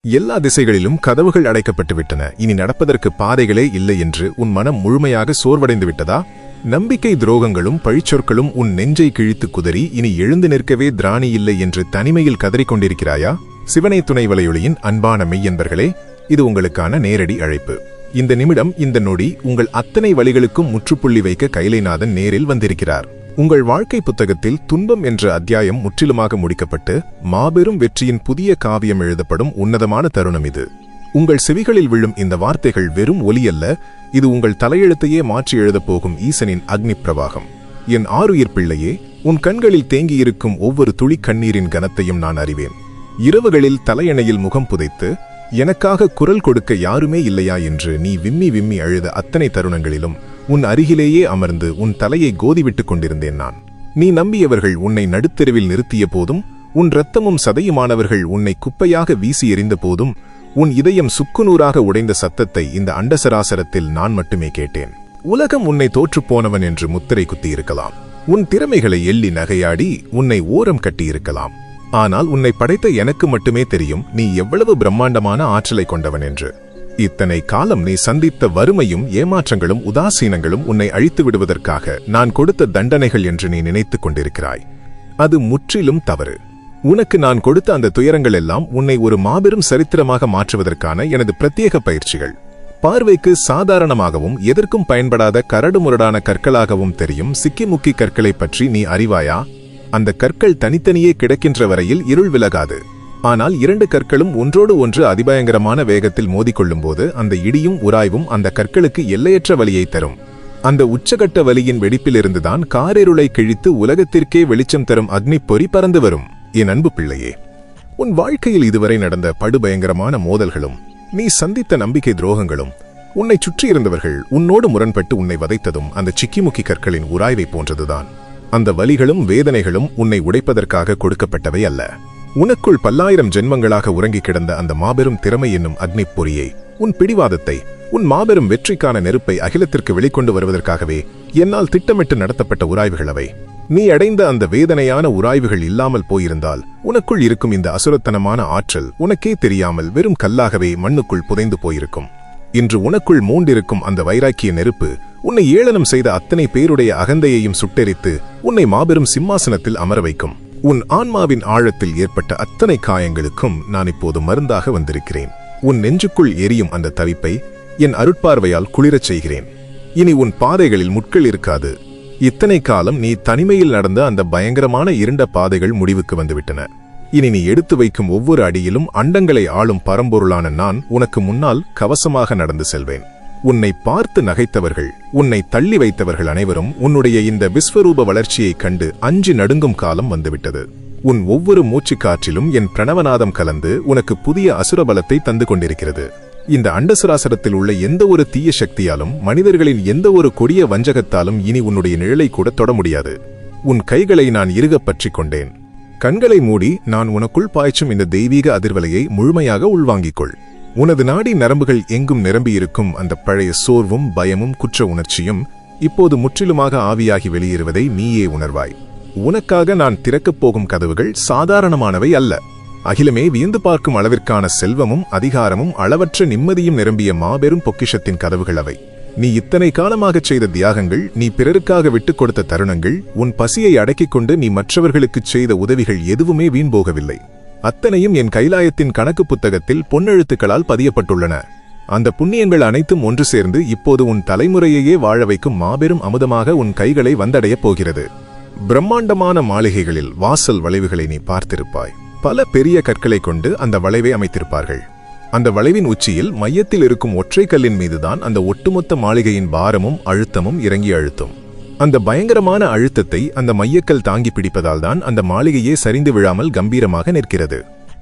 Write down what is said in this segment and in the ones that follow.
எல்லா திசைகளிலும் கதவுகள் அடைக்கப்பட்டு விட்டன. இனி நடப்பதற்கு பாதைகளே இல்லை என்று உன் மனம் முழுமையாக சோர்வடைந்து விட்டதா? நம்பிக்கை துரோகங்களும் பழிச்சொற்களும் உன் நெஞ்சை கிழித்து குதறி இனி எழுந்து நிற்கவே திராணி இல்லை என்று தனிமையில் கதறிக்கொண்டிருக்கிறாயா? சிவனை துணை வலையொலியின் அன்பான மெய்யன்பர்களே, இது உங்களுக்கான நேரடி அழைப்பு. இந்த நிமிடம், இந்த நொடி உங்கள் அத்தனை வழிகளுக்கும் முற்றுப்புள்ளி வைக்க கைலைநாதன் நேரில் வந்திருக்கிறார். உங்கள் வாழ்க்கை புத்தகத்தில் துன்பம் என்ற அத்தியாயம் முற்றிலுமாக முடிக்கப்பட்டு மாபெரும் வெற்றியின் புதிய காவியம் எழுதப்படும் உன்னதமான தருணம் இது. உங்கள் செவிகளில் விழும் இந்த வார்த்தைகள் வெறும் ஒலி அல்ல, இது உங்கள் தலையெழுத்தையே மாற்றி எழுதப் போகும் ஈசனின் அக்னி பிரவாகம். என் ஆருயிர் பிள்ளையே, உன் கண்களில் தேங்கியிருக்கும் ஒவ்வொரு துளி கண்ணீரின் கனத்தையும் நான் அறிவேன். இரவுகளில் தலையணையில் முகம் புதைத்து எனக்காக குரல் கொடுக்க யாருமே இல்லையா என்று நீ விம்மி விம்மி அழுத அத்தனை தருணங்களிலும் உன் அருகிலேயே அமர்ந்து உன் தலையை கோதிவிட்டுக் கொண்டிருந்தேன் நான். நீ நம்பியவர்கள் உன்னை நடுத்தெருவில் நிறுத்திய போதும், உன் இரத்தமும் சதையுமானவர்கள் உன்னை குப்பையாக வீசி எறிந்த போதும், உன் இதயம் சுக்குநூறாக உடைந்த சத்தத்தை இந்த அண்டசராசரத்தில் நான் மட்டுமே கேட்டேன். உலகம் உன்னை தோற்றுப்போனவன் என்று முத்திரை குத்தியிருக்கலாம். உன் திறமைகளை எள்ளி நகையாடி உன்னை ஓரம் கட்டியிருக்கலாம். ஆனால் உன்னை படைத்த எனக்கு மட்டுமே தெரியும் நீ எவ்வளவு பிரம்மாண்டமான ஆற்றலை கொண்டவன் என்று. இத்தனை காலம் நீ சந்தித்த வறுமையும் ஏமாற்றங்களும் உதாசீனங்களும் உன்னை அழித்து விடுவதற்காக நான் கொடுத்த தண்டனைகள் என்று நீ நினைத்துக் கொண்டிருக்கிறாய். அது முற்றிலும் தவறு. உனக்கு நான் கொடுத்த அந்த துயரங்கள் எல்லாம் உன்னை ஒரு மாபெரும் சரித்திரமாக மாற்றுவதற்கான எனது பிரத்யேக பயிற்சிகள். பார்வைக்கு சாதாரணமாகவும் எதற்கும் பயன்படாத கரடுமுரடான கற்களாகவும் தெரியும் சிக்கிமுக்கி கற்களை பற்றி நீ அறிவாயா? அந்த கற்கள் தனித்தனியே கிடக்கின்ற வரையில் இருள் விலகாது. ஆனால் இரண்டு கற்களும் ஒன்றோடு ஒன்று அதிபயங்கரமான வேகத்தில் மோதிக்கொள்ளும் போது அந்த இடியும் உராய்வும் அந்த கற்களுக்கு எல்லையற்ற வலியை தரும். அந்த உச்சகட்ட வலியின் வெடிப்பிலிருந்துதான் காரிருளை கிழித்து உலகத்திற்கே வெளிச்சம் தரும் அக்னி பொறி பறந்து வரும். என் அன்பு பிள்ளையே, உன் வாழ்க்கையில் இதுவரை நடந்த படுபயங்கரமான மோதல்களும் நீ சந்தித்த நம்பிக்கை துரோகங்களும் உன்னை சுற்றியிருந்தவர்கள் உன்னோடு முரண்பட்டு உன்னை வதைத்ததும் அந்த சிக்கிமுக்கி கற்களின் உராய்வை போன்றதுதான். அந்த வலிகளும் வேதனைகளும் உன்னை உடைப்பதற்காக கொடுக்கப்பட்டவை அல்ல. உனக்குள் பல்லாயிரம் ஜென்மங்களாக உறங்கி கிடந்த அந்த மாபெரும் திறமை என்னும் அக்னி பொறியை, உன் பிடிவாதத்தை, உன் மாபெரும் வெற்றிக்கான நெருப்பை அகிலத்திற்கு வெளிக்கொண்டு வருவதற்காகவே என்னால் திட்டமிட்டு நடத்தப்பட்ட உராய்வுகள் அவை. நீ அடைந்த அந்த வேதனையான உராய்வுகள் இல்லாமல் போயிருந்தால் உனக்குள் இருக்கும் இந்த அசுரத்தனமான ஆற்றல் உனக்கே தெரியாமல் வெறும் கல்லாகவே மண்ணுக்குள் புதைந்து போயிருக்கும். இன்று உனக்குள் மூண்டிருக்கும் அந்த வைராக்கிய நெருப்பு உன்னை ஏளனம் செய்த அத்தனை பேருடைய அகந்தையையும் சுட்டெரித்து உன்னை மாபெரும் சிம்மாசனத்தில் அமர வைக்கும். உன் ஆன்மாவின் ஆழத்தில் ஏற்பட்ட அத்தனை காயங்களுக்கும் நான் இப்போது மருந்தாக வந்திருக்கிறேன். உன் நெஞ்சுக்குள் எரியும் அந்த தவிப்பை என் அருட்பார்வையால் குளிரச் செய்கிறேன். இனி உன் பாதைகளில் முட்கள் இருக்காது. இத்தனை காலம் நீ தனிமையில் நடந்த அந்த பயங்கரமான இருண்ட பாதைகள் முடிவுக்கு வந்துவிட்டன. இனி நீ எடுத்து வைக்கும் ஒவ்வொரு அடியிலும் அண்டங்களை ஆளும் பரம்பொருளான நான் உனக்கு முன்னால் கவசமாக நடந்து செல்வேன். உன்னை பார்த்து நகைத்தவர்கள், உன்னை தள்ளி வைத்தவர்கள் அனைவரும் உன்னுடைய இந்த விஸ்வரூப வளர்ச்சியைக் கண்டு அஞ்சி நடுங்கும் காலம் வந்துவிட்டது. உன் ஒவ்வொரு மூச்சுக்காற்றிலும் என் பிரணவநாதம் கலந்து உனக்கு புதிய அசுரபலத்தை தந்து கொண்டிருக்கிறது. இந்த அண்டசராசரத்தில் உள்ள எந்த ஒரு தீய சக்தியாலும், மனிதர்களின் எந்த ஒரு கொடிய வஞ்சகத்தாலும் இனி உன்னுடைய நிழலை கூட தொட முடியாது. உன் கைகளை நான் இறுகப் பற்றிக் கொண்டேன். கண்களை மூடி நான் உனக்குள் பாய்ச்சும் இந்த தெய்வீக அதிர்வலையை முழுமையாக உள்வாங்கிக்கொள். உனது நாடி நரம்புகள் எங்கும் நிரம்பியிருக்கும் அந்த பழைய சோர்வும் பயமும் குற்ற உணர்ச்சியும் இப்போது முற்றிலுமாக ஆவியாகி வெளியேறுவதை நீயே உணர்வாய். உனக்காக நான் திறக்கப் போகும் கதவுகள் சாதாரணமானவை அல்ல. அகிலமே வியந்து பார்க்கும் அளவிற்கான செல்வமும் அதிகாரமும் அளவற்ற நிம்மதியும் நிரம்பிய மாபெரும் பொக்கிஷத்தின் கதவுகள் அவை. நீ இத்தனை காலமாகச் செய்த தியாகங்கள், நீ பிறருக்காக விட்டுக் கொடுத்த தருணங்கள், உன் பசியை அடக்கிக் கொண்டு நீ மற்றவர்களுக்குச் செய்த உதவிகள் எதுவுமே வீண் போகவில்லை. அத்தனையும் என் கைலாயத்தின் கணக்கு புத்தகத்தில் பொன்னெழுத்துக்களால் பதியப்பட்டுள்ளன. அந்த புண்ணியங்கள் அனைத்தும் ஒன்று சேர்ந்து இப்போது உன் தலைமுறையையே வாழ வைக்கும் மாபெரும் அமுதமாக உன் கைகளை வந்தடையப் போகிறது. பிரம்மாண்டமான மாளிகைகளில் வாசல் வளைவுகளை நீ பார்த்திருப்பாய். பல பெரிய கற்களை கொண்டு அந்த வளைவை அமைத்திருப்பார்கள். அந்த வளைவின் உச்சியில் மையத்தில் இருக்கும் ஒற்றை கல்லின் மீதுதான் அந்த ஒட்டுமொத்த மாளிகையின் பாரமும் அழுத்தமும் இறங்கி அழுத்தும். அந்த பயங்கரமான அழுத்தத்தை அந்த மையக்கல் தாங்கி பிடிப்பதால் தான் அந்த மாளிகையே சரிந்து விழாமல் கம்பீரமாக நிற்கிறது.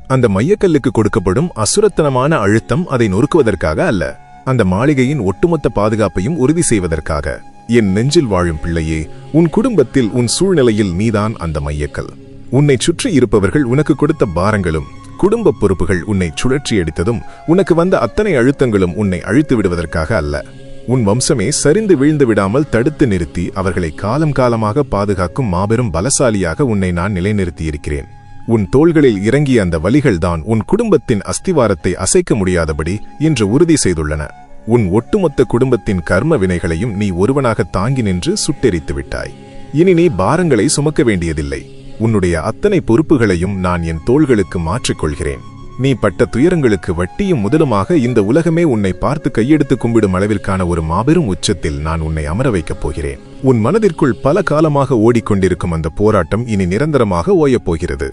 அந்த மையக்கல்லுக்கு கொடுக்கப்படும் அசுரத்தனமான அழுத்தம் அதை நொறுக்குவதற்காக அல்ல, அந்த மாளிகையின் ஒட்டுமொத்த பாதுகாப்பையும் உறுதி செய்வதற்காக. என் நெஞ்சில் வாழும் பிள்ளையே, உன் குடும்பத்தில், உன் சூழ்நிலையில் நீதான் அந்த மையக்கல். உன்னை சுற்றி இருப்பவர்கள் உனக்கு கொடுத்த பாரங்களும் குடும்ப பொறுப்புகள் உன்னை சுழற்சி அடித்ததும் உனக்கு வந்த அத்தனை அழுத்தங்களும் உன்னை அழித்து விடுவதற்காக அல்ல. உன் வம்சமே சரிந்து வீழ்ந்து விடாமல் தடுத்து நிறுத்தி அவர்களை காலம் காலமாக பாதுகாக்கும் மாபெரும் பலசாலியாக உன்னை நான் நிலைநிறுத்தியிருக்கிறேன். உன் தோள்களில் இறங்கிய அந்த வலிகள்தான் உன் குடும்பத்தின் அஸ்திவாரத்தை அசைக்க முடியாதபடி இன்று உறுதி செய்துள்ளன. உன் ஒட்டுமொத்த குடும்பத்தின் கர்ம வினைகளையும் நீ ஒருவனாக தாங்கி நின்று சுட்டெரித்து விட்டாய். இனி நீ பாரங்களை சுமக்க வேண்டியதில்லை. உன்னுடைய அத்தனை பொறுப்புகளையும் நான் என் தோள்களுக்கு மாற்றிக்கொள்கிறேன். நீ பட்ட துயரங்களுக்கு வட்டியும் முதலுமாக இந்த உலகமே உன்னை பார்த்து கையெடுத்து கும்பிடும் அளவிற்கான ஒரு மாபெரும் உச்சத்தில் நான் உன்னை அமர வைக்கப் போகிறேன். உன் மனதிற்குள் பல காலமாக ஓடிக்கொண்டிருக்கும் அந்த போராட்டம் இனி நிரந்தரமாக ஓயப் போகிறது.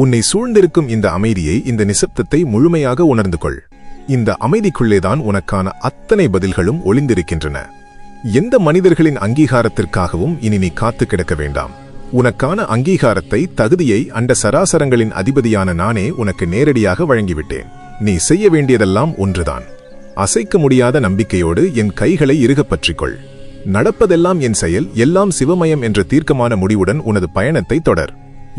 உன்னை சூழ்ந்திருக்கும் இந்த அமைதியை, இந்த நிசப்தத்தை முழுமையாக உணர்ந்து கொள். இந்த அமைதிக்குள்ளேதான் உனக்கான அத்தனை பதில்களும் ஒளிந்திருக்கின்றன. எந்த மனிதர்களின் அங்கீகாரத்திற்காகவும் இனி நீ காத்து கிடக்க வேண்டாம். உனக்கான அங்கீகாரத்தை, தகுதியை அண்ட சராசரங்களின் அதிபதியான நானே உனக்கு நேரடியாக வழங்கிவிட்டேன். நீ செய்ய வேண்டியதெல்லாம் ஒன்றுதான். அசைக்க முடியாத நம்பிக்கையோடு என் கைகளை இறுகப் பற்றிக்கொள். நடப்பதெல்லாம் என் செயல், எல்லாம் சிவமயம் என்ற தீர்க்கமான முடிவுடன் உனது பயணத்தை தொடர்.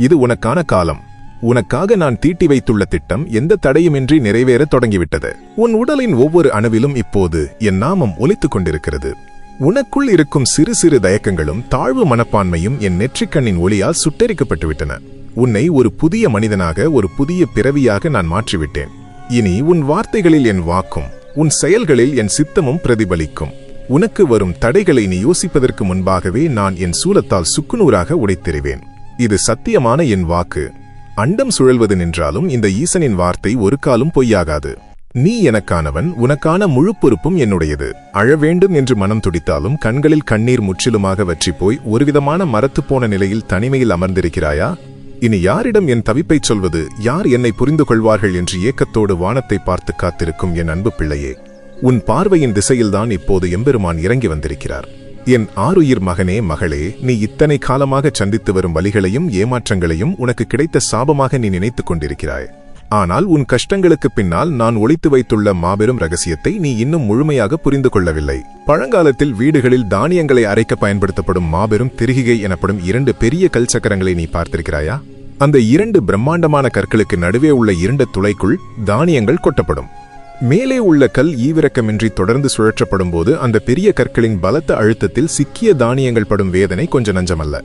இது உனக்கான காலம். உனக்காக நான் தீட்டி வைத்துள்ள திட்டம் எந்த தடையுமின்றி நிறைவேறத் தொடங்கிவிட்டது. உன் உடலின் ஒவ்வொரு அணுவிலும் இப்போது என் நாமம் ஒலித்துக் கொண்டிருக்கிறது. உனக்குள் இருக்கும் சிறு சிறு தயக்கங்களும் தாழ்வு மனப்பான்மையும் என் நெற்றிக்கண்ணின் ஒளியால் சுட்டெரிக்கப்பட்டுவிட்டன. உன்னை ஒரு புதிய மனிதனாக, ஒரு புதிய பிறவியாக நான் மாற்றிவிட்டேன். இனி உன் வார்த்தைகளில் என் வாக்கும், உன் செயல்களில் என் சித்தமும் பிரதிபலிக்கும். உனக்கு வரும் தடைகளை நீ யோசிப்பதற்கு முன்பாகவே நான் என் சூலத்தால் சுக்குநூறாக உடைத்தெறிவேன். இது சத்தியமான என் வாக்கு. அண்டம் சுழல்வது நின்றாலும் இந்த ஈசனின் வார்த்தை ஒரு காலும் பொய்யாகாது. நீ எனக்கானவன், உனக்கான முழு பொறுப்பும் என்னுடையது. அழ வேண்டும் என்று மனம் துடித்தாலும் கண்களில் கண்ணீர் முற்றிலுமாக வற்றிப்போய் ஒருவிதமான மரத்துப்போன நிலையில் தனிமையில் அமர்ந்திருக்கிறாயா? இனி யாரிடம் என் தவிப்பைச் சொல்வது, யார் என்னை புரிந்து கொள்வார்கள் என்று ஏக்கத்தோடு வானத்தை பார்த்து காத்திருக்கும் என் அன்பு பிள்ளையே, உன் பார்வையின் திசையில்தான் இப்போது எம்பெருமான் இறங்கி வந்திருக்கிறார். என் ஆருயிர் மகனே, மகளே, நீ இத்தனை காலமாக சந்தித்து வரும் வலிகளையும் ஏமாற்றங்களையும் உனக்கு கிடைத்த சாபமாக நீ நினைத்துக் கொண்டிருக்கிறாய். ஆனால் உன் கஷ்டங்களுக்கு பின்னால் நான் ஒளித்து வைத்துள்ள மாபெரும் ரகசியத்தை நீ இன்னும் முழுமையாக புரிந்து கொள்ளவில்லை. பழங்காலத்தில் வீடுகளில் தானியங்களை அரைக்க பயன்படுத்தப்படும் மாபெரும் திருகிகை எனப்படும் 2 பெரிய கல் சக்கரங்களை நீ பார்த்திருக்கிறாயா? அந்த 2 பிரம்மாண்டமான கற்களுக்கு நடுவே உள்ள இருண்ட துளைக்குள் தானியங்கள் கொட்டப்படும். மேலே உள்ள கல் ஈவிரக்கமின்றி தொடர்ந்து சுழற்றப்படும் போது அந்த பெரிய கற்களின் பலத்த அழுத்தத்தில் சிக்கிய தானியங்கள் படும் வேதனை கொஞ்ச நஞ்சமல்ல.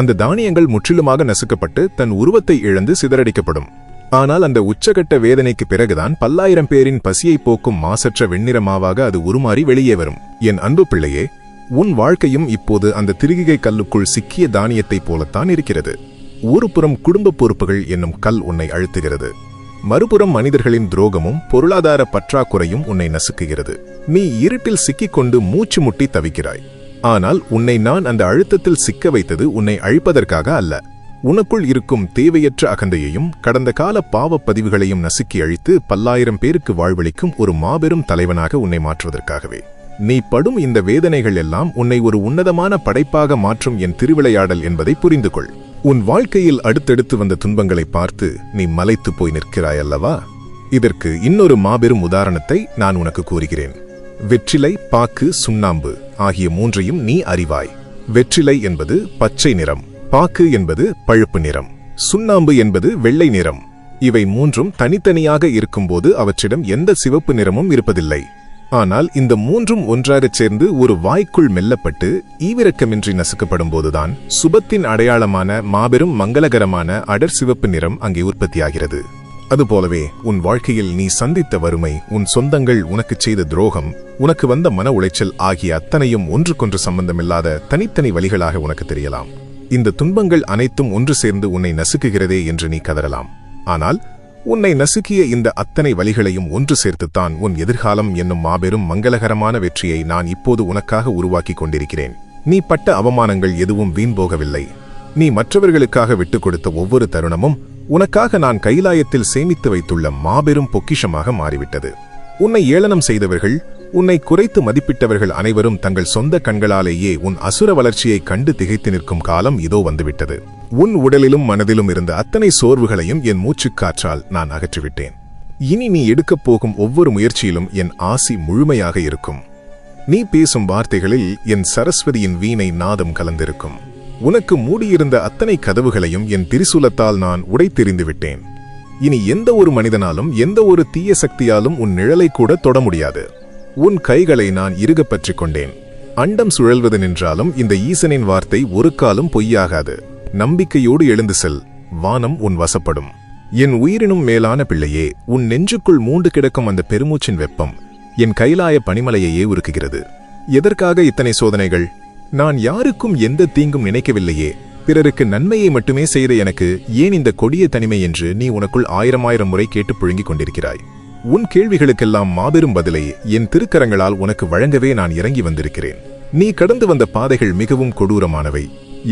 அந்த தானியங்கள் முற்றிலுமாக நசுக்கப்பட்டு தன் உருவத்தை இழந்து சிதறடிக்கப்படும். ஆனால் அந்த உச்சகட்ட வேதனைக்கு பிறகுதான் பல்லாயிரம் பேரின் பசியை போக்கும் மாசற்ற வெண்ணிறமாவாக அது உருமாறி வெளியே வரும். என் அன்பு பிள்ளையே, உன் வாழ்க்கையும் இப்போது அந்த திருகிகை கல்லுக்குள் சிக்கிய தானியத்தைப் போலத்தான் இருக்கிறது. ஒரு புறம் குடும்ப பொறுப்புகள் என்னும் கல் உன்னை அழுத்துகிறது. மறுபுறம் மனிதர்களின் துரோகமும் பொருளாதார பற்றாக்குறையும் உன்னை நசுக்குகிறது. நீ இருட்டில் சிக்கிக்கொண்டு மூச்சு முட்டி தவிக்கிறாய். ஆனால் உன்னை நான் அந்த அழுத்தத்தில் சிக்க வைத்தது உன்னை அழிப்பதற்காக அல்ல. உனக்குள் இருக்கும் தேவையற்ற அகந்தையையும் கடந்த கால பாவப் பதிவுகளையும் நசுக்கி அழித்து பல்லாயிரம் பேருக்கு வாழ்வளிக்கும் ஒரு மாபெரும் தலைவனாக உன்னை மாற்றுவதற்காகவே. நீ படும் இந்த வேதனைகள் எல்லாம் உன்னை ஒரு உன்னதமான படைப்பாக மாற்றும் என் திருவிளையாடல் என்பதை புரிந்து கொள். உன் வாழ்க்கையில் அடுத்தடுத்து வந்த துன்பங்களை பார்த்து நீ மலைத்து போய் நிற்கிறாயல்லவா? இதற்கு இன்னொரு மாபெரும் உதாரணத்தை நான் உனக்கு கூறுகிறேன். வெற்றிலை, பாக்கு, சுண்ணாம்பு ஆகிய 3ஐயும் நீ அறிவாய். வெற்றிலை என்பது பச்சை நிறம், பாக்கு என்பது பழுப்பு நிறம், சுண்ணாம்பு என்பது வெள்ளை நிறம். இவை 3ம் தனித்தனியாக இருக்கும்போது அவற்றிடம் எந்த சிவப்பு நிறமும் இருப்பதில்லை. ஆனால் இந்த 3ம் ஒன்றாகச் சேர்ந்து ஒரு வாய்க்குள் மெல்லப்பட்டு ஈவிரக்கமின்றி நசுக்கப்படும் போதுதான் சுபத்தின் அடையாளமான மாபெரும் மங்களகரமான அடர் சிவப்பு நிறம் அங்கே உற்பத்தியாகிறது. அதுபோலவே உன் வாழ்க்கையில் நீ சந்தித்த வறுமை, உன் சொந்தங்கள் உனக்குச் செய்த துரோகம், உனக்கு வந்த மன உளைச்சல் ஆகிய அத்தனையும் ஒன்றுக்கொன்று சம்பந்தமில்லாத தனித்தனி வழிகளாக உனக்கு தெரியலாம். இந்த துன்பங்கள் அனைத்தும் ஒன்று சேர்ந்து உன்னை நசுக்குகிறதே என்று நீ கதறலாம். ஆனால் உன்னை நசுக்கிய இந்த அத்தனை வழிகளையும் ஒன்று சேர்த்துத்தான் உன் எதிர்காலம் என்னும் மாபெரும் மங்களகரமான வெற்றியை நான் இப்போது உனக்காக உருவாக்கி கொண்டிருக்கிறேன். நீ பட்ட அவமானங்கள் எதுவும் வீண் போகவில்லை. நீ மற்றவர்களுக்காக விட்டுக் கொடுத்த ஒவ்வொரு தருணமும் உனக்காக நான் கைலாயத்தில் சேமித்து வைத்துள்ள மாபெரும் பொக்கிஷமாக மாறிவிட்டது. உன்னை ஏளனம் செய்தவர்கள், உன்னை குறைத்து மதிப்பிட்டவர்கள் அனைவரும் தங்கள் சொந்த கண்களாலேயே உன் அசுர வளர்ச்சியை கண்டு திகைத்து நிற்கும் காலம் இதோ வந்துவிட்டது. உன் உடலிலும் மனதிலும் இருந்த அத்தனை சோர்வுகளையும் என் மூச்சுக்காற்றால் நான் அகற்றிவிட்டேன். இனி நீ எடுக்கப் போகும் ஒவ்வொரு முயற்சியிலும் என் ஆசி முழுமையாக இருக்கும். நீ பேசும் வார்த்தைகளில் என் சரஸ்வதியின் வீணை நாதம் கலந்திருக்கும். உனக்கு மூடியிருந்த அத்தனை கதவுகளையும் என் திரிசூலத்தால் நான் உடைத்தெறிந்து விட்டேன். இனி எந்த ஒரு மனிதனாலும் எந்த ஒரு தீய சக்தியாலும் உன் நிழலை கூட தொட முடியாது. உன் கைகளை நான் இறுகப் பற்றிக் கொண்டேன். அண்டம் சுழல்வது நின்றாலும் இந்த ஈசனின் வார்த்தை ஒரு காலம் பொய்யாகாது. நம்பிக்கையோடு எழுந்து செல். வானம் உன் வசப்படும். என் உயிரினும் மேலான பிள்ளையே, உன் நெஞ்சுக்குள் மூண்டு கிடக்கும் அந்த பெருமூச்சின் வெப்பம் என் கைலாய பனிமலையையே உருக்குகிறது. எதற்காக இத்தனை சோதனைகள்? நான் யாருக்கும் எந்த தீங்கும் நினைக்கவில்லையே. பிறருக்கு நன்மையை மட்டுமே செய்த எனக்கு ஏன் இந்த கொடிய தனிமை என்று நீ உனக்குள் ஆயிரம் முறை கேட்டு புழுங்கிக் கொண்டிருக்கிறாய். உன் கேள்விகளுக்கெல்லாம் மாபெரும் பதிலை என் திருக்கரங்களால் உனக்கு வழங்கவே நான் இறங்கி வந்திருக்கிறேன். நீ கடந்து வந்த பாதைகள் மிகவும் கொடூரமானவை.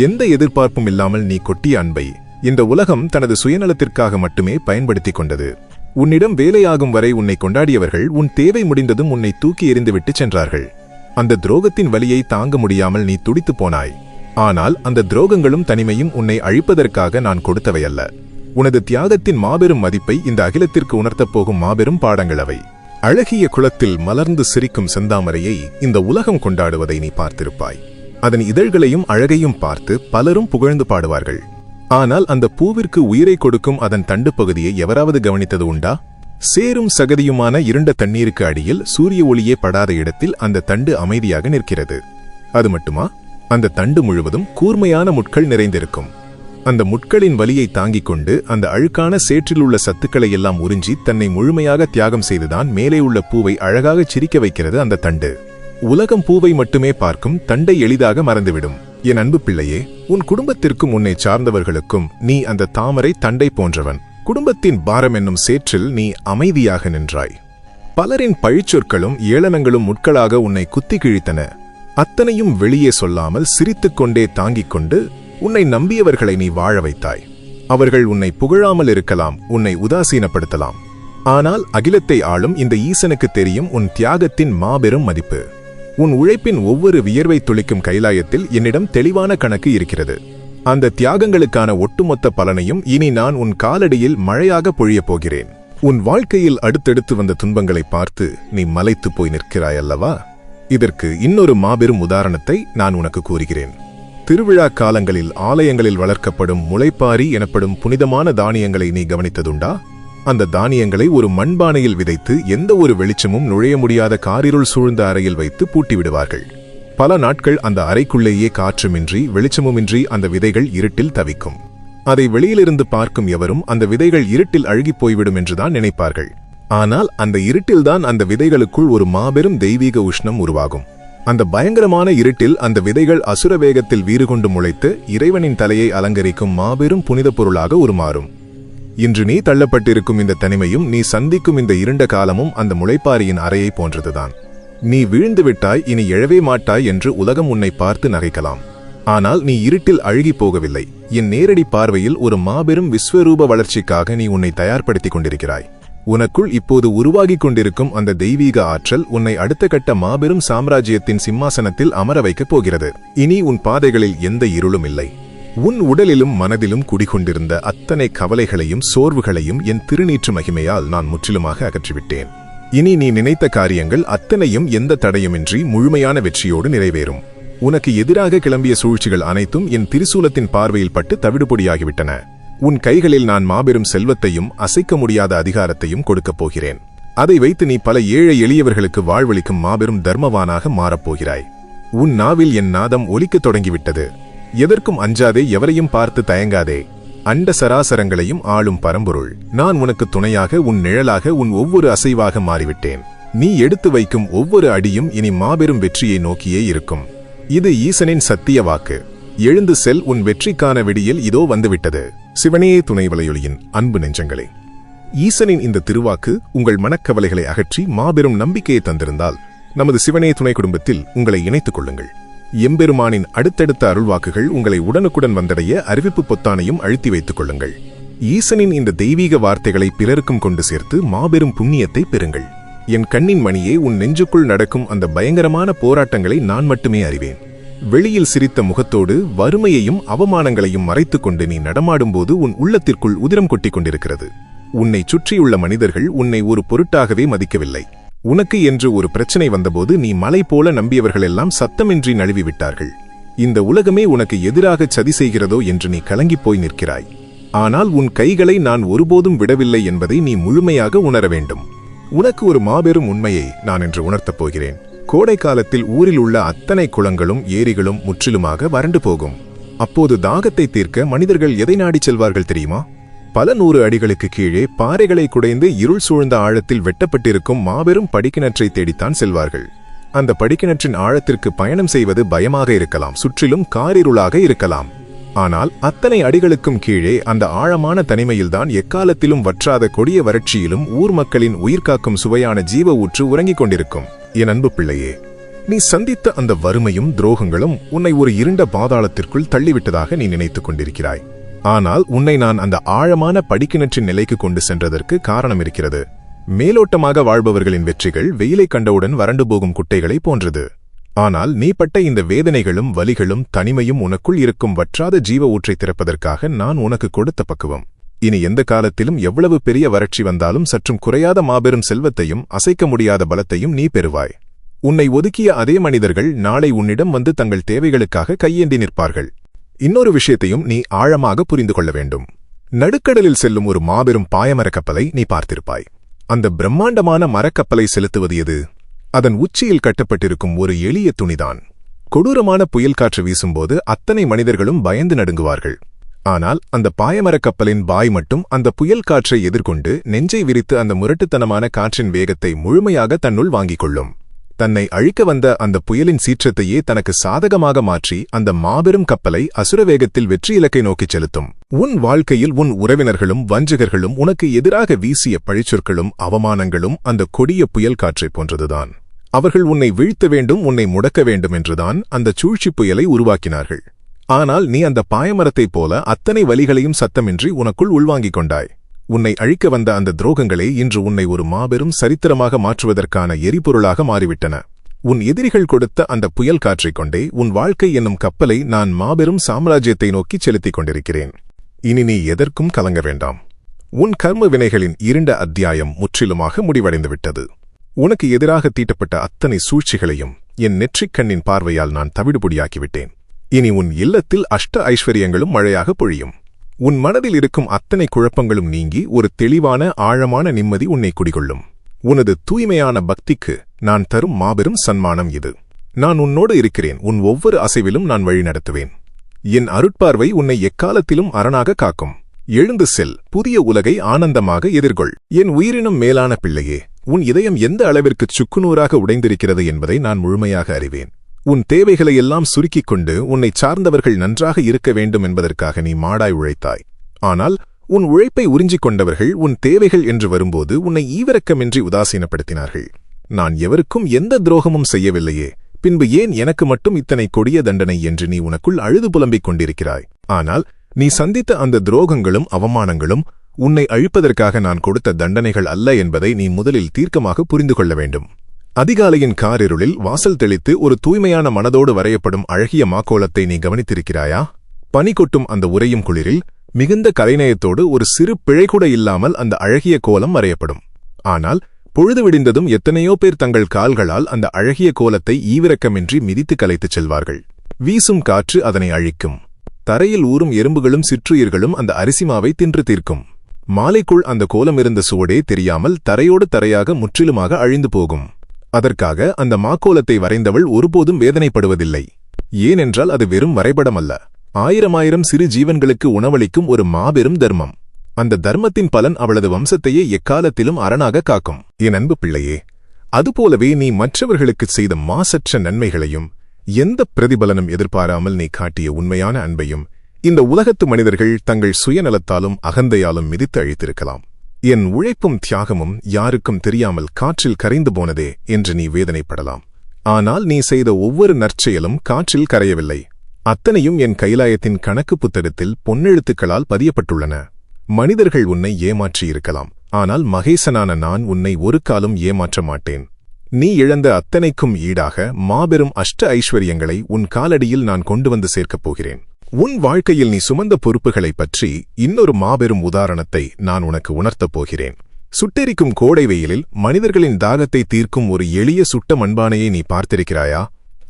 எந்த எதிர்பார்ப்பும் இல்லாமல் நீ கொட்டிய அன்பை இந்த உலகம் தனது சுயநலத்திற்காக மட்டுமே பயன்படுத்திக் கொண்டது. உன்னிடம் வேலையாகும் வரை உன்னை கொண்டாடியவர்கள் உன் தேவை முடிந்ததும் உன்னை தூக்கி எறிந்துவிட்டு சென்றார்கள். அந்த துரோகத்தின் வலியை தாங்க முடியாமல் நீ துடித்து போனாய். ஆனால் அந்த துரோகங்களும் தனிமையும் உன்னை அழிப்பதற்காக நான் கொடுத்தவையல்ல. உனது தியாகத்தின் மாபெரும் மதிப்பை இந்த அகிலத்திற்கு உணர்த்தப் போகும் மாபெரும் பாடங்கள் அவை. அழகிய குளத்தில் மலர்ந்து சிரிக்கும் செந்தாமரையை இந்த உலகம் கொண்டாடுவதை நீ பார்த்திருப்பாய். அதன் இதழ்களையும் அழகையும் பார்த்து பலரும் புகழ்ந்து பாடுவார்கள். ஆனால் அந்த பூவிற்கு உயிரை கொடுக்கும் அதன் தண்டு பகுதியை எவராவது கவனித்தது உண்டா? சேரும் சகதியுமான இருண்ட தண்ணீருக்கு அடியில் சூரிய ஒளியே படாத இடத்தில் அந்த தண்டு அமைதியாக நிற்கிறது. அது மட்டுமா? அந்த தண்டு முழுவதும் கூர்மையான முட்கள் நிறைந்திருக்கும். அந்த முட்களின் வலியை தாங்கிக் கொண்டு அந்த அழுக்கான சேற்றில் உள்ள சத்துக்களை எல்லாம் உறிஞ்சி தன்னை முழுமையாக தியாகம் செய்துதான் மேலே உள்ள பூவை அழகாக சிரிக்க வைக்கிறது அந்த தண்டு. உலகம் பூவை மட்டுமே பார்க்கும், தண்டை எளிதாக மறந்துவிடும். என் அன்பு பிள்ளையே, உன் குடும்பத்திற்கும் உன்னை சார்ந்தவர்களுக்கும் நீ அந்த தாமரை தண்டை போன்றவன். குடும்பத்தின் பாரம் என்னும் சேற்றில் நீ அமைதியாக நின்றாய். பலரின் பழிச்சொற்களும் ஏளனங்களும் முட்களாக உன்னை குத்தி கிழித்தன. அத்தனையும் வெளியே சொல்லாமல் சிரித்துக்கொண்டே தாங்கிக் கொண்டு உன்னை நம்பியவர்களை நீ வாழ வைத்தாய். அவர்கள் உன்னை புகழாமல் இருக்கலாம், உன்னை உதாசீனப்படுத்தலாம். ஆனால் அகிலத்தை ஆளும் இந்த ஈசனுக்கு தெரியும் உன் தியாகத்தின் மாபெரும் மதிப்பு. உன் உழைப்பின் ஒவ்வொரு வியர்வை துளிக்கும் கைலாயத்தில் என்னிடம் தெளிவான கணக்கு இருக்கிறது. அந்த தியாகங்களுக்கான ஒட்டுமொத்த பலனையும் இனி நான் உன் காலடியில் மழையாக பொழியப் போகிறேன். உன் வாழ்க்கையில் அடுத்தடுத்து வந்த துன்பங்களை பார்த்து நீ மலைத்து போய் நிற்கிறாய் அல்லவா? இதற்கு இன்னொரு மாபெரும் உதாரணத்தை நான் உனக்கு கூறுகிறேன். திருவிழா காலங்களில் ஆலயங்களில் வளர்க்கப்படும் முளைப்பாரி எனப்படும் புனிதமான தானியங்களை நீ கவனித்ததுண்டா? அந்த தானியங்களை ஒரு மண்பானையில் விதைத்து எந்த ஒரு வெளிச்சமும் நுழைய முடியாத காரிருள் சூழ்ந்த அறையில் வைத்து பூட்டிவிடுவார்கள். பல நாட்கள் அந்த அறைக்குள்ளேயே காற்றுமின்றி வெளிச்சமுமின்றி அந்த விதைகள் இருட்டில் தவிக்கும். அதை வெளியிலிருந்து பார்க்கும் எவரும் அந்த விதைகள் இருட்டில் அழுகிப் போய்விடும் என்றுதான் நினைப்பார்கள். ஆனால் அந்த இருட்டில்தான் அந்த விதைகளுக்குள் ஒரு மாபெரும் தெய்வீக உஷ்ணம் உருவாகும். அந்த பயங்கரமான இருட்டில் அந்த விதைகள் அசுர வேகத்தில் வீறு கொண்டு முளைத்து இறைவனின் தலையை அலங்கரிக்கும் மாபெரும் புனித பொருளாக உருமாறும். இன்று நீ தள்ளப்பட்டிருக்கும் இந்த தனிமையும் நீ சந்திக்கும் இந்த இருண்ட காலமும் அந்த முளைப்பாரியின் அறையை போன்றதுதான். நீ வீழ்ந்து விட்டாய், இனி எழவே மாட்டாய் என்று உலகம் உன்னை பார்த்து நகைக்கலாம். ஆனால் நீ இருட்டில் அழுகி போகவில்லை. என் நேரடி பார்வையில் ஒரு மாபெரும் விஸ்வரூப வளர்ச்சிக்காக நீ உன்னை தயார்படுத்திக் கொண்டிருக்கிறாய். உனக்குள் இப்போது உருவாகிக் கொண்டிருக்கும் அந்த தெய்வீக ஆற்றல் உன்னை அடுத்த கட்ட மாபெரும் சாம்ராஜ்யத்தின் சிம்மாசனத்தில் அமர வைக்கப் போகிறது. இனி உன் பாதைகளில் எந்த இருளும் இல்லை. உன் உடலிலும் மனதிலும் குடிகொண்டிருந்த அத்தனை கவலைகளையும் சோர்வுகளையும் என் திருநீற்று மகிமையால் நான் முற்றிலுமாக அகற்றிவிட்டேன். இனி நீ நினைத்த காரியங்கள் அத்தனையும் எந்த தடையுமின்றி முழுமையான வெற்றியோடு நிறைவேறும். உனக்கு எதிராக கிளம்பிய சூழ்ச்சிகள் அனைத்தும் என் திரிசூலத்தின் பார்வையில் பட்டு தவிடுபொடியாகிவிட்டன. உன் கைகளில் நான் மாபெரும் செல்வத்தையும் அசைக்க முடியாத அதிகாரத்தையும் கொடுக்கப் போகிறேன். அதை வைத்து நீ பல ஏழை எளியவர்களுக்கு வாழ்வளிக்கும் மாபெரும் தர்மவானாக மாறப்போகிறாய். உன் நாவில் என் நாதம் ஒலிக்கத் தொடங்கிவிட்டது. எதற்கும் அஞ்சாதே, எவரையும் பார்த்து தயங்காதே. அண்ட சராசரங்களையும் ஆளும் பரம்பொருள் நான் உனக்கு துணையாக, உன் நிழலாக, உன் ஒவ்வொரு அசைவாக மாறிவிட்டேன். நீ எடுத்து வைக்கும் ஒவ்வொரு அடியும் இனி மாபெரும் வெற்றியை நோக்கியே இருக்கும். இது ஈசனின் சத்திய வாக்கு. எழுந்து செல், உன் வெற்றிக்கான விடியல் இதோ வந்துவிட்டது. சிவனே துணை வலையொலியின் அன்பு நெஞ்சங்களே, ஈசனின் இந்த திருவாக்கு உங்கள் மனக்கவலைகளை அகற்றி மாபெரும் நம்பிக்கையை தந்திருந்தால் நமது சிவனே துணை குடும்பத்தில் உங்களை இணைத்துக் கொள்ளுங்கள். எம்பெருமானின் அடுத்தடுத்த அருள்வாக்குகள் உங்களை உடனுக்குடன் வந்தடைய அறிவிப்பு பொத்தானையும் அழுத்தி வைத்துக் கொள்ளுங்கள். ஈசனின் இந்த தெய்வீக வார்த்தைகளை பிறருக்கும் கொண்டு சேர்த்து மாபெரும் புண்ணியத்தை பெறுங்கள். என் கண்ணின் மணியே, உன் நெஞ்சுக்குள் நடக்கும் அந்த பயங்கரமான போராட்டங்களை நான் மட்டுமே அறிவேன். வெளியில் சிரித்த முகத்தோடு வறுமையையும் அவமானங்களையும் மறைத்துக் கொண்டு நீ நடமாடும்போது உன் உள்ளத்திற்குள் உதிரம் கொட்டிக் கொண்டிருக்கிறது. உன்னை சுற்றியுள்ள மனிதர்கள் உன்னை ஒரு பொருட்டாகவே மதிக்கவில்லை. உனக்கு என்று ஒரு பிரச்சனை வந்தபோது நீ மலை போல நம்பியவர்களெல்லாம் சத்தமின்றி நழுவிவிட்டார்கள். இந்த உலகமே உனக்கு எதிராக சதி செய்கிறதோ என்று நீ கலங்கிப் போய் நிற்கிறாய். ஆனால் உன் கைகளை நான் ஒருபோதும் விடவில்லை என்பதை நீ முழுமையாக உணர வேண்டும். உனக்கு ஒரு மாபெரும் உண்மையை நான் இன்று உணர்த்தப் போகிறேன். கோடை காலத்தில் ஊரில் உள்ள அத்தனை குளங்களும் ஏரிகளும் முற்றிலுமாக வறண்டு போகும். அப்போது தாகத்தை தீர்க்க மனிதர்கள் எதை நாடிச் செல்வார்கள் தெரியுமா? பல 100 அடிகளுக்கு கீழே பாறைகளை குடைந்து இருள் சூழ்ந்த ஆழத்தில் வெட்டப்பட்டிருக்கும் மாபெரும் படிக்கிணற்றை தேடித்தான் செல்வார்கள். அந்த படிக்கிணற்றின் ஆழத்திற்கு பயணம் செய்வது பயமாக இருக்கலாம், சுற்றிலும் காரிருளாக இருக்கலாம். ஆனால் அத்தனை அடிகளுக்கும் கீழே அந்த ஆழமான தனிமையில்தான் எக்காலத்திலும் வற்றாத கொடிய வறட்சியிலும் ஊர் மக்களின் உயிர்காக்கும் சுவையான ஜீவ ஊற்று உறங்கிக் கொண்டிருக்கும். என் அன்பு பிள்ளையே, நீ சந்தித்த அந்த வறுமையும் துரோகங்களும் உன்னை ஒரு இருண்ட பாதாளத்திற்குள் தள்ளிவிட்டதாக நீ நினைத்துக் கொண்டிருக்கிறாய். ஆனால் உன்னை நான் அந்த ஆழமான படிக்கிணற்றின் நிலைக்கு கொண்டு சென்றதற்கு காரணம் இருக்கிறது. மேலோட்டமாக வாழ்பவர்களின் வெற்றிகள் வெயிலை கண்டவுடன் வறண்டு போகும் குட்டைகளை போன்றது. ஆனால் நீ பட்ட இந்த வேதனைகளும் வலிகளும் தனிமையும் உனக்குள் இருக்கும் வற்றாத ஜீவ ஊற்றை திறப்பதற்காக நான் உனக்கு கொடுத்த பக்குவம். இனி எந்த காலத்திலும் எவ்வளவு பெரிய வறட்சி வந்தாலும் சற்றும் குறையாத மாபெரும் செல்வத்தையும் அசைக்க முடியாத பலத்தையும் நீ பெறுவாய். உன்னை ஒதுக்கிய அதே மனிதர்கள் நாளை உன்னிடம் வந்து தங்கள் தேவைகளுக்காக கையேந்தி நிற்பார்கள். இன்னொரு விஷயத்தையும் நீ ஆழமாக புரிந்து கொள்ள வேண்டும். நடுக்கடலில் செல்லும் ஒரு மாபெரும் பாயமரக் கப்பலை நீ பார்த்திருப்பாய். அந்த பிரம்மாண்டமான மரக்கப்பலை செலுத்துவது எது? அதன் உச்சியில் கட்டப்பட்டிருக்கும் ஒரு எளிய துணிதான். கொடூரமான புயல் காற்று வீசும்போது அத்தனை மனிதர்களும் பயந்து நடுங்குவார்கள். ஆனால் அந்த பாயமரக் கப்பலின் பாய் மட்டும் அந்த புயல் காற்றை எதிர்கொண்டு நெஞ்சை விரித்து அந்த முரட்டுத்தனமான காற்றின் வேகத்தை முழுமையாக தன்னுள் வாங்கிக் கொள்ளும். தன்னை அழிக்க வந்த அந்த புயலின் சீற்றத்தையே தனக்கு சாதகமாக மாற்றி அந்த மாபெரும் கப்பலை அசுர வேகத்தில் வெற்றி இலக்கை நோக்கிச் செலுத்தும். உன் வாழ்க்கையில் உன் உறவினர்களும் வஞ்சகர்களும் உனக்கு எதிராக வீசிய பழிச்சொற்களும் அவமானங்களும் அந்த கொடிய புயல் காற்றைப் போன்றதுதான். அவர்கள் உன்னை வீழ்த்த வேண்டும், உன்னை முடக்க வேண்டும் என்றுதான் அந்த சூழ்ச்சி புயலை உருவாக்கினார்கள். ஆனால் நீ அந்த பாயமரத்தைப் போல அத்தனை வலிகளையும் சத்தமின்றி உனக்குள் உள்வாங்கிக் கொண்டாய். உன்னை அழிக்க வந்த அந்த துரோகங்களே இன்று உன்னை ஒரு மாபெரும் சரித்திரமாக மாற்றுவதற்கான எரிபொருளாக மாறிவிட்டன. உன் எதிரிகள் கொடுத்த அந்த புயல் காற்றைக் கொண்டே உன் வாழ்க்கை என்னும் கப்பலை நான் மாபெரும் சாம்ராஜ்யத்தை நோக்கிச் செலுத்திக் கொண்டிருக்கிறேன். இனி நீ எதற்கும் கலங்க வேண்டாம். உன் கர்ம வினைகளின் இருண்ட அத்தியாயம் முற்றிலுமாக முடிவடைந்துவிட்டது. உனக்கு எதிராக தீட்டப்பட்ட அத்தனை சூழ்ச்சிகளையும் என் நெற்றிக் கண்ணின் பார்வையால் நான் தவிடுபொடியாக்கிவிட்டேன். இனி உன் இல்லத்தில் அஷ்ட ஐஸ்வர்யங்களும் மழையாக பொழியும். உன் மனதில் இருக்கும் அத்தனை குழப்பங்களும் நீங்கி ஒரு தெளிவான ஆழமான நிம்மதி உன்னை குடிகொள்ளும். உனது தூய்மையான பக்திக்கு நான் தரும் மாபெரும் சன்மானம் இது. நான் உன்னோடு இருக்கிறேன். உன் ஒவ்வொரு அசைவிலும் நான் வழிநடத்துவேன். என் அருட்பார்வை உன்னை எக்காலத்திலும் அரணாக காக்கும். எழுந்து செல், புதிய உலகை ஆனந்தமாக எதிர்கொள். என் உயிரினும் மேலான பிள்ளையே, உன் இதயம் எந்த அளவிற்கு சுக்குநூறாக உடைந்திருக்கிறது என்பதை நான் முழுமையாக அறிவேன். உன் தேவைகளையெல்லாம் சுருக்கிக் கொண்டு உன்னை சார்ந்தவர்கள் நன்றாக இருக்க வேண்டும் என்பதற்காக நீ மாடாய் உழைத்தாய். ஆனால் உன் உழைப்பை உறிஞ்சிக் கொண்டவர்கள் உன் தேவைகள் என்று வரும்போது உன்னை ஈவிரக்கமின்றி உதாசீனப்படுத்தினார்கள். நான் எவருக்கும் எந்த துரோகமும் செய்யவில்லையே, பின்பு ஏன் எனக்கு மட்டும் இத்தனை கொடிய தண்டனை என்று நீ உனக்குள் அழுது புலம்பிக் கொண்டிருக்கிறாய். ஆனால் நீ சந்தித்த அந்த துரோகங்களும் அவமானங்களும் உன்னை அழிப்பதற்காக நான் கொடுத்த தண்டனைகள் அல்ல என்பதை நீ முதலில் தீர்க்கமாக புரிந்து கொள்ள வேண்டும். அதிகாலையின் காரிருளில் வாசல் தெளித்து ஒரு தூய்மையான மனதோடு வரையப்படும் அழகிய மாக்கோலத்தை நீ கவனித்திருக்கிறாயா? பனி கொட்டும் அந்த உறையும் குளிரில் மிகுந்த கலைநயத்தோடு ஒரு சிறு பிழை கூட இல்லாமல் அந்த அழகிய கோலம் வரையப்படும். ஆனால் பொழுது விடிந்ததும் எத்தனையோ பேர் தங்கள் கால்களால் அந்த அழகிய கோலத்தை ஈவிரக்கமின்றி மிதித்து கலைத்துச் செல்வார்கள். வீசும் காற்று அதனை அழிக்கும். தரையில் ஊறும் எறும்புகளும் சிற்றுயிர்களும் அந்த அரிசிமாவை தின்று தீர்க்கும். மாலைக்குள் அந்த கோலம் இருந்த சுவடே தெரியாமல் தரையோடு தரையாக முற்றிலுமாக அழிந்து போகும். அதற்காக அந்த மாக்கோலத்தை வரைந்தவள் ஒருபோதும் வேதனைப்படுவதில்லை. ஏனென்றால் அது வெறும் வரைபடம் அல்ல, ஆயிரமாயிரம் சிறு ஜீவன்களுக்கு உணவளிக்கும் ஒரு மாபெரும் தர்மம். அந்த தர்மத்தின் பலன் அவளது வம்சத்தையே எக்காலத்திலும் அரணாக காக்கும். என் அன்பு பிள்ளையே, அதுபோலவே நீ மற்றவர்களுக்குச் செய்த மாசற்ற நன்மைகளையும் எந்த பிரதிபலனும் எதிர்பாராமல் நீ காட்டிய உண்மையான அன்பையும் இந்த உலகத்து மனிதர்கள் தங்கள் சுயநலத்தாலும் அகந்தையாலும் மிதித்து அழித்திருக்கலாம். என் உழைப்பும் தியாகமும் யாருக்கும் தெரியாமல் காற்றில் கரைந்து போனதே என்று நீ வேதனைப்படலாம். ஆனால் நீ செய்த ஒவ்வொரு நற்செயலும் காற்றில் கரையவில்லை. அத்தனையும் என் கைலாயத்தின் கணக்கு புத்தகத்தில் பொன்னெழுத்துக்களால் பதியப்பட்டுள்ளன. மனிதர்கள் உன்னை ஏமாற்றியிருக்கலாம், ஆனால் மகேசனான நான் உன்னை ஒரு காலம் ஏமாற்ற மாட்டேன். நீ இழந்த அத்தனைக்கும் ஈடாக மாபெரும் அஷ்ட ஐஸ்வர்யங்களை உன் காலடியில் நான் கொண்டு வந்து சேர்க்கப் போகிறேன். உன் வாழ்க்கையில் நீ சுமந்த பொறுப்புகளைப் பற்றி இன்னொரு மாபெரும் உதாரணத்தை நான் உனக்கு உணர்த்தப் போகிறேன். சுட்டெரிக்கும் கோடை வெயிலில் மனிதர்களின் தாகத்தை தீர்க்கும் ஒரு எளிய சுட்ட மண்பானையை நீ பார்த்திருக்கிறாயா?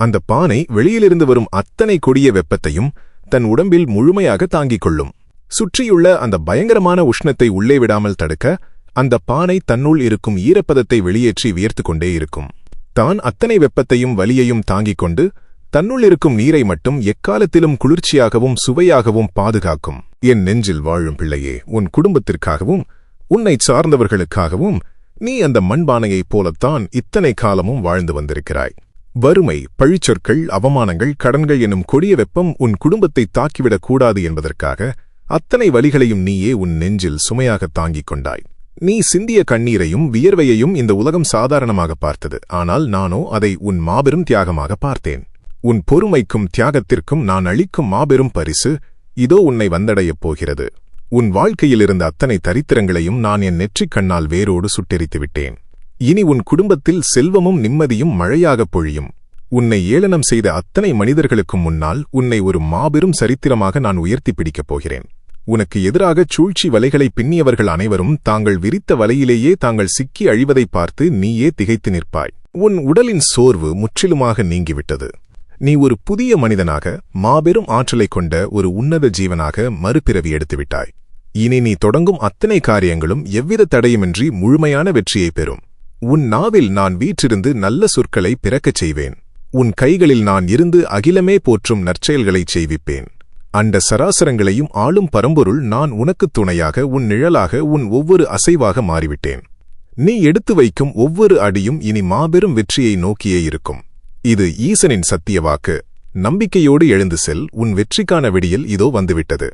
அந்த பானை வெளியிலிருந்து வரும் அத்தனை கொடிய வெப்பத்தையும் தன் உடம்பில் முழுமையாக தாங்கிக் கொள்ளும். சுற்றியுள்ள அந்த பயங்கரமான உஷ்ணத்தை உள்ளே விடாமல் தடுக்க அந்த பானை தன்னுள் இருக்கும் ஈரப்பதத்தை வெளியேற்றி வியர்த்து கொண்டே இருக்கும். தான் அத்தனை வெப்பத்தையும் வலியையும் தாங்கிக் கொண்டு தன்னுள் இருக்கும் நீரை மட்டும் எக்காலத்திலும் குளிர்ச்சியாகவும் சுவையாகவும் பாதுகாக்கும் என் நெஞ்சில் வாழும் பிள்ளையே, உன் குடும்பத்திற்காகவும் உன்னை சார்ந்தவர்களுக்காகவும் நீ அந்த மண்பானையைப் போலத்தான் இத்தனை காலமும் வாழ்ந்து வந்திருக்கிறாய். வறுமை, பழிச்சொற்கள், அவமானங்கள், கடன்கள் எனும் கொடிய வெப்பம் உன் குடும்பத்தை தாக்கிவிடக் கூடாது என்பதற்காக அத்தனை வலிகளையும் நீயே உன் நெஞ்சில் சுமையாக தாங்கிக் கொண்டாய். நீ சிந்திய கண்ணீரையும் வியர்வையையும் இந்த உலகம் சாதாரணமாக பார்த்தது. ஆனால் நானோ அதை உன் மாபெரும் தியாகமாக பார்த்தேன். உன் பொறுமைக்கும் தியாகத்திற்கும் நான் அளிக்கும் மாபெரும் பரிசு இதோ உன்னை வந்தடையப் போகிறது. உன் வாழ்க்கையில் இருந்த அத்தனை தரித்திரங்களையும் நான் என் நெற்றிக் கண்ணால் வேரோடு சுட்டெரித்து விட்டேன். இனி உன் குடும்பத்தில் செல்வமும் நிம்மதியும் மழையாகப் பொழியும். உன்னை ஏளனம் செய்த அத்தனை மனிதர்களுக்கும் முன்னால் உன்னை ஒரு மாபெரும் சரித்திரமாக நான் உயர்த்தி பிடிக்கப் போகிறேன். உனக்கு எதிராக சூழ்ச்சி வலைகளை பின்னியவர்கள் அனைவரும் தாங்கள் விரித்த வலையிலேயே தாங்கள் சிக்கி அழிவதை பார்த்து நீயே திகைத்து நிற்பாய். உன் உடலின் சோர்வு முற்றிலுமாக நீங்கிவிட்டது. நீ ஒரு புதிய மனிதனாக, மாபெரும் ஆற்றலை கொண்ட ஒரு உன்னத ஜீவனாக மறுபிறவி எடுத்துவிட்டாய். இனி நீ தொடங்கும் அத்தனை காரியங்களும் எவ்வித தடையுமின்றி முழுமையான வெற்றியை பெறும். உன் நாவில் நான் வீற்றிருந்து நல்ல சொற்களை பிறக்கச் செய்வேன். உன் கைகளில் நான் இருந்து அகிலமே போற்றும் நற்செயல்களைச் செய்விப்பேன். அண்ட சராசரங்களையும் ஆளும் பரம்பொருள் நான் உனக்குத் துணையாக, உன் நிழலாக, உன் ஒவ்வொரு அசைவாக மாறிவிட்டேன். நீ எடுத்து வைக்கும் ஒவ்வொரு அடியும் இனி மாபெரும் வெற்றியை நோக்கியே இருக்கும். இது ஈசனின் சத்திய வாக்கு. நம்பிக்கையோடு எழுந்து செல். உன் வெற்றிக்கான விடியல் இதோ வந்துவிட்டது.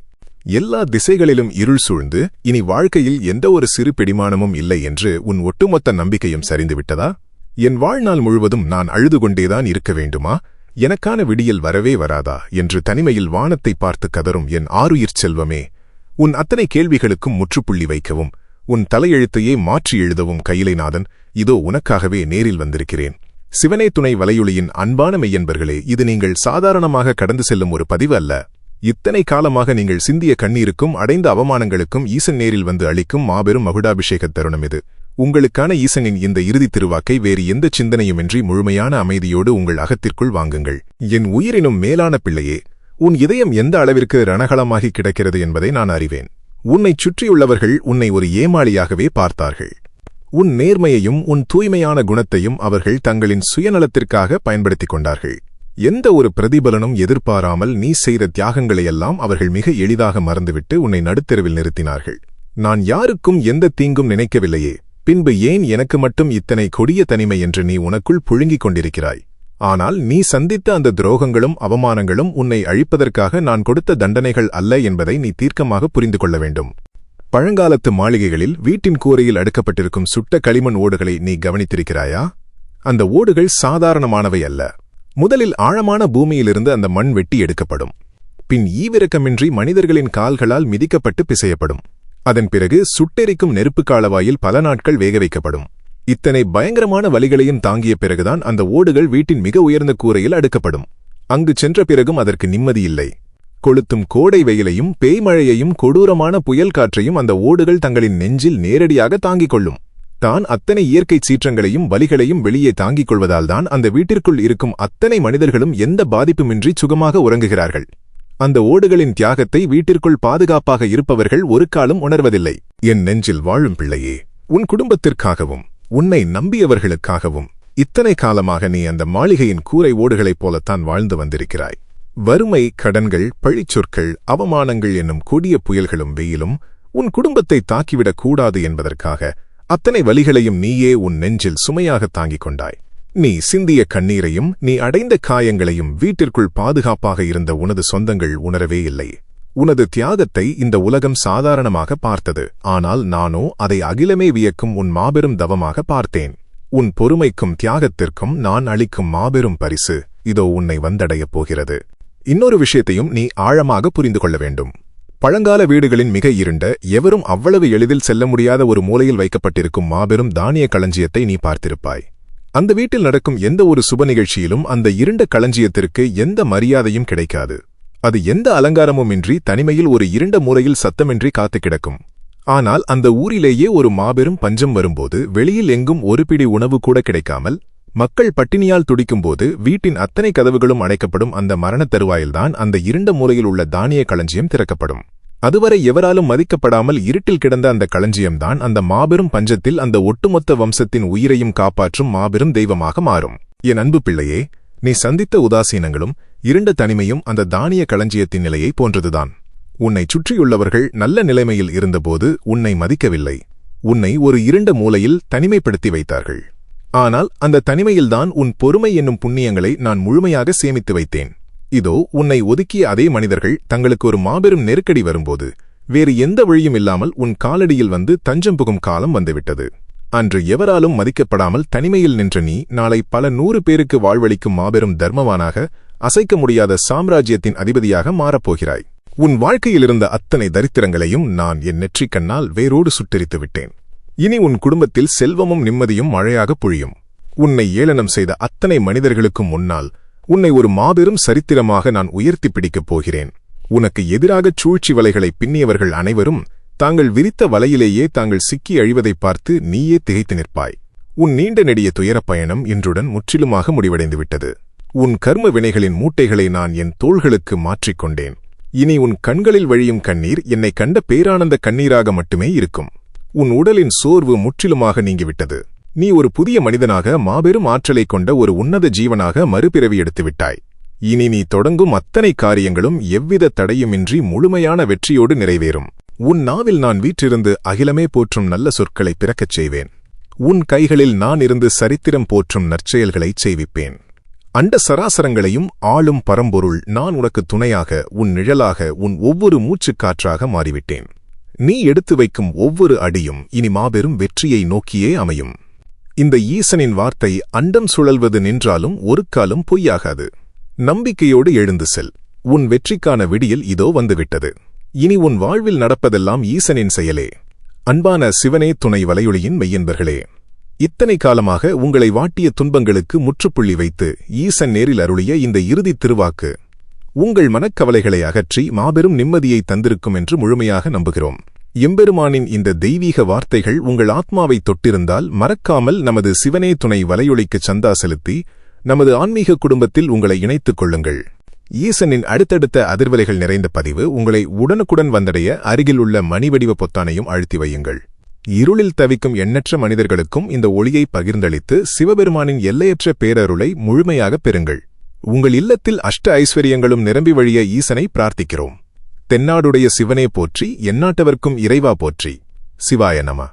எல்லா திசைகளிலும் இருள் சூழ்ந்து இனி வாழ்க்கையில் எந்த ஒரு சிறு பிடிமானமும் இல்லை என்று உன் ஒட்டுமொத்த நம்பிக்கையும் சரிந்துவிட்டதா? என் வாழ்நாள் முழுவதும் நான் அழுது கொண்டேதான் இருக்க வேண்டுமா? எனக்கான விடியல் வரவே வராதா என்று தனிமையில் வானத்தை பார்த்து கதரும் என் ஆருயிர் செல்வமே, உன் அத்தனை கேள்விகளுக்கும் முற்றுப்புள்ளி வைக்கவும் உன் தலையெழுத்தையே மாற்றி எழுதவும் கையிலைநாதன் இதோ உனக்காகவே நேரில் வந்திருக்கிறேன். சிவனே துணை வலையொலியின் அன்பான மெய்யன்பர்களே, இது நீங்கள் சாதாரணமாக கடந்து செல்லும் ஒரு பதிவு அல்ல. இத்தனை காலமாக நீங்கள் சிந்திய கண்ணீருக்கும் அடைந்த அவமானங்களுக்கும் ஈசன் நேரில் வந்து அளிக்கும் மாபெரும் மகுடாபிஷேக தருணம் இது. உங்களுக்கான ஈசனின் இந்த இறுதி திருவாக்கை வேறு எந்த சிந்தனையுமின்றி முழுமையான அமைதியோடு உங்கள் அகத்திற்குள் வாங்குங்கள். என் உயிரினும் மேலான பிள்ளையே, உன் இதயம் எந்த அளவிற்கு ரணகளமாகி கிடக்கிறது என்பதை நான் அறிவேன். உன்னைச் சுற்றியுள்ளவர்கள் உன்னை ஒரு ஏமாளியாகவே பார்த்தார்கள். உன் நேர்மையையும் உன் தூய்மையான குணத்தையும் அவர்கள் தங்களின் சுயநலத்திற்காக பயன்படுத்திக் கொண்டார்கள். எந்த ஒரு பிரதிபலனும் எதிர்பாராமல் நீ செய்த தியாகங்களையெல்லாம் அவர்கள் மிக எளிதாக மறந்துவிட்டு உன்னை நடுத்தெருவில் நிறுத்தினார்கள். நான் யாருக்கும் எந்த தீங்கும் நினைக்கவில்லையே, பின்பு ஏன் எனக்கு மட்டும் இத்தனை கொடிய தனிமை என்று நீ உனக்குள் புழுங்கிக் கொண்டிருக்கிறாய். ஆனால் நீ சந்தித்த அந்த துரோகங்களும் அவமானங்களும் உன்னை அழிப்பதற்காக நான் கொடுத்த தண்டனைகள் அல்ல என்பதை நீ தீர்க்கமாக புரிந்து கொள்ள வேண்டும். பழங்காலத்து மாளிகைகளில் வீட்டின் கூரையில் அடுக்கப்பட்டிருக்கும் சுட்ட களிமண் ஓடுகளை நீ கவனித்திருக்கிறாயா? அந்த ஓடுகள் சாதாரணமானவை அல்ல. முதலில் ஆழமான பூமியிலிருந்து அந்த மண் வெட்டி எடுக்கப்படும். பின் ஈவிரக்கமின்றி மனிதர்களின் கால்களால் மிதிக்கப்பட்டு பிசையப்படும். அதன் பிறகு சுட்டெரிக்கும் நெருப்பு காலவாயில் பல நாட்கள் வேக வைக்கப்படும். இத்தனை பயங்கரமான வலிகளையும் தாங்கிய பிறகுதான் அந்த ஓடுகள் வீட்டின் மிக உயர்ந்த கூரையில் அடுக்கப்படும். அங்கு சென்ற பிறகும் அதற்கு நிம்மதியில்லை. கொளுத்தும் கோடை வெயிலையும் பேய்மழையையும் கொடூரமான புயல் காற்றையும் அந்த ஓடுகள் தங்களின் நெஞ்சில் நேரடியாக தாங்கிக் கொள்ளும். தான் அத்தனை இயற்கை சீற்றங்களையும் வலிகளையும் வெளியே தாங்கிக் கொள்வதால்தான் அந்த வீட்டிற்குள் இருக்கும் அத்தனை மனிதர்களும் எந்த பாதிப்புமின்றி சுகமாக உறங்குகிறார்கள். அந்த ஓடுகளின் தியாகத்தை வீட்டிற்குள் பாதுகாப்பாக இருப்பவர்கள் ஒரு காலம் உணர்வதில்லை. என் நெஞ்சில் வாழும் பிள்ளையே, உன் குடும்பத்திற்காகவும் உன்னை நம்பியவர்களுக்காகவும் இத்தனை காலமாக நீ அந்த மாளிகையின் கூரை ஓடுகளைப் போலத்தான் வாழ்ந்து வந்திருக்கிறாய். வறுமை, கடன்கள், பழிச்சொற்கள், அவமானங்கள் என்னும் கொடிய புயல்களும் வெயிலும் உன் குடும்பத்தை தாக்கிவிடக் கூடாது என்பதற்காக அத்தனை வலிகளையும் நீயே உன் நெஞ்சில் சுமையாக தாங்கிக் கொண்டாய். நீ சிந்திய கண்ணீரையும் நீ அடைந்த காயங்களையும் வீட்டிற்குள் பாதுகாப்பாக இருந்த உனது சொந்தங்கள் உணரவே இல்லை. உனது தியாகத்தை இந்த உலகம் சாதாரணமாக பார்த்தது. ஆனால் நானோ அதை அகிலமே வியக்கும் உன் மாபெரும் தவமாக பார்த்தேன். உன் பொறுமைக்கும் தியாகத்திற்கும் நான் அளிக்கும் மாபெரும் பரிசு இதோ உன்னை வந்தடையப் போகிறது. இன்னொரு விஷயத்தையும் நீ ஆழமாக புரிந்து கொள்ள வேண்டும். பழங்கால வீடுகளின் மிக இருண்ட, எவரும் அவ்வளவு எளிதில் செல்ல முடியாத ஒரு மூலையில் வைக்கப்பட்டிருக்கும் மாபெரும் தானிய களஞ்சியத்தை நீ பார்த்திருப்பாய். அந்த வீட்டில் நடக்கும் எந்த ஒரு சுப நிகழ்ச்சியிலும் அந்த இருண்ட களஞ்சியத்திற்கு எந்த மரியாதையும் கிடைக்காது. அது எந்த அலங்காரமுமின்றி தனிமையில் ஒரு இருண்ட மூலையில் சத்தமின்றி காத்து கிடக்கும். ஆனால் அந்த ஊரிலேயே ஒரு மாபெரும் பஞ்சம் வரும்போது வெளியில் எங்கும் ஒரு பிடி உணவு கூட கிடைக்காமல் மக்கள் பட்டினியால் துடிக்கும்போது வீட்டின் அத்தனை கதவுகளும் அடைக்கப்படும் அந்த மரணத் தருவாயில்தான் அந்த இருண்ட மூலையில் உள்ள தானிய களஞ்சியம் திறக்கப்படும். அதுவரை எவராலும் மதிக்கப்படாமல் இருட்டில் கிடந்த அந்த களஞ்சியம்தான் அந்த மாபெரும் பஞ்சத்தில் அந்த ஒட்டுமொத்த வம்சத்தின் உயிரையும் காப்பாற்றும் மாபெரும் தெய்வமாக மாறும். என் அன்பு பிள்ளையே, நீ சந்தித்த உதாசீனங்களும் இருண்ட தனிமையும் அந்த தானிய களஞ்சியத்தின் நிலையை போன்றதுதான். உன்னைச் சுற்றியுள்ளவர்கள் நல்ல நிலைமையில் இருந்தபோது உன்னை மதிக்கவில்லை. உன்னை ஒரு இருண்ட மூலையில் தனிமைப்படுத்தி வைத்தார்கள். ஆனால் அந்த தனிமையில்தான் உன் பொறுமை என்னும் புண்ணியங்களை நான் முழுமையாக சேமித்து வைத்தேன். இதோ உன்னை ஒதுக்கிய அதே மனிதர்கள் தங்களுக்கு ஒரு மாபெரும் நெருக்கடி வரும்போது வேறு எந்த வழியும் இல்லாமல் உன் காலடியில் வந்து தஞ்சம் புகும் காலம் வந்துவிட்டது. அன்று எவராலும் மதிக்கப்படாமல் தனிமையில் நின்ற நீ நாளை பல 100 பேருக்கு வாழ்வளிக்கும் மாபெரும் தர்மவானாக, அசைக்க முடியாத சாம்ராஜ்யத்தின் அதிபதியாக மாறப்போகிறாய். உன் வாழ்க்கையிலிருந்த அத்தனை தரித்திரங்களையும் நான் என் நெற்றிக் கண்ணால் வேரோடு சுட்டெரித்து விட்டேன். இனி உன் குடும்பத்தில் செல்வமும் நிம்மதியும் மழையாக பொழியும். உன்னை ஏளனம் செய்த அத்தனை மனிதர்களுக்கும் முன்னால் உன்னை ஒரு மாபெரும் சரித்திரமாக நான் உயர்த்தி பிடிக்கப் போகிறேன். உனக்கு எதிராகச் சூழ்ச்சி வலைகளை பின்னியவர்கள் அனைவரும் தாங்கள் விரித்த வலையிலேயே தாங்கள் சிக்கி அழிவதைப் பார்த்து நீயே திகைத்து நிற்பாய். உன் நீண்ட நெடிய துயரப் பயணம் இன்றுடன் முற்றிலுமாக முடிவடைந்துவிட்டது. உன் கர்ம வினைகளின் மூட்டைகளை நான் என் தோள்களுக்கு மாற்றிக்கொண்டேன். இனி உன் கண்களில் வழியும் கண்ணீர் என்னை கண்ட பேரானந்த கண்ணீராக மட்டுமே இருக்கும். உன் உடலின் சோர்வு முற்றிலுமாக நீங்கிவிட்டது. நீ ஒரு புதிய மனிதனாக, மாபெரும் ஆற்றலைக் கொண்ட ஒரு உன்னத ஜீவனாக மறுபிறவி எடுத்துவிட்டாய். இனி நீ தொடங்கும் அத்தனை காரியங்களும் எவ்வித தடையுமின்றி முழுமையான வெற்றியோடு நிறைவேறும். உன் நாவில் நான் வீற்றிருந்து அகிலமே போற்றும் நல்ல சொற்களை பிறக்கச் செய்வேன். உன் கைகளில் நான் இருந்து சரித்திரம் போற்றும் நற்செயல்களைச் செய்விப்பேன். அண்ட சராசரங்களையும் ஆளும் பரம்பொருள் நான் உனக்கு துணையாக, உன் நிழலாக, உன் ஒவ்வொரு மூச்சுக்காற்றாக மாறிவிட்டேன். நீ எடுத்து வைக்கும் ஒவ்வொரு அடியும் இனி மாபெரும் வெற்றியை நோக்கியே அமையும். இந்த ஈசனின் வார்த்தை அண்டம் சுழல்வது நின்றாலும் ஒரு காலம் பொய்யாகாது. நம்பிக்கையோடு எழுந்து செல். உன் வெற்றிக்கான விடியல் இதோ வந்துவிட்டது. இனி உன் வாழ்வில் நடப்பதெல்லாம் ஈசனின் செயலே. அன்பான சிவனே துணை வலையொலியின் மெய்யன்பர்களே, இத்தனை காலமாக உங்களை வாட்டிய துன்பங்களுக்கு முற்றுப்புள்ளி வைத்து ஈசன் நேரில் அருளிய இந்த இறுதித் திருவாக்கு உங்கள் மனக்கவலைகளை அகற்றி மாபெரும் நிம்மதியை தந்திருக்கும் என்று முழுமையாக நம்புகிறோம். எம்பெருமானின் இந்த தெய்வீக வார்த்தைகள் உங்கள் ஆத்மாவை தொட்டிருந்தால் மறக்காமல் நமது சிவனே துணை வலையொலிக்கு சந்தா செலுத்தி நமது ஆன்மீக குடும்பத்தில் உங்களை இணைத்துக் கொள்ளுங்கள். ஈசனின் அடுத்தடுத்த அதிர்வலைகள் நிறைந்த பதிவு உங்களை உடனுக்குடன் வந்தடைய அருகில் உள்ள மணிவடிவ பொத்தானையும் அழுத்தி வையுங்கள். இருளில் தவிக்கும் எண்ணற்ற மனிதர்களுக்கும் இந்த ஒளியை பகிர்ந்தளித்து சிவபெருமானின் எல்லையற்ற பேரருளை முழுமையாக பெறுங்கள். உங்கள் இல்லத்தில் அஷ்ட ஐஸ்வர்யங்களும் நிரம்பி வழிய ஈசனை பிரார்த்திக்கிறோம். தென்னாடுடைய சிவனே போற்றி, எந்நாட்டவர்க்கும் இறைவா போற்றி. சிவாய நம.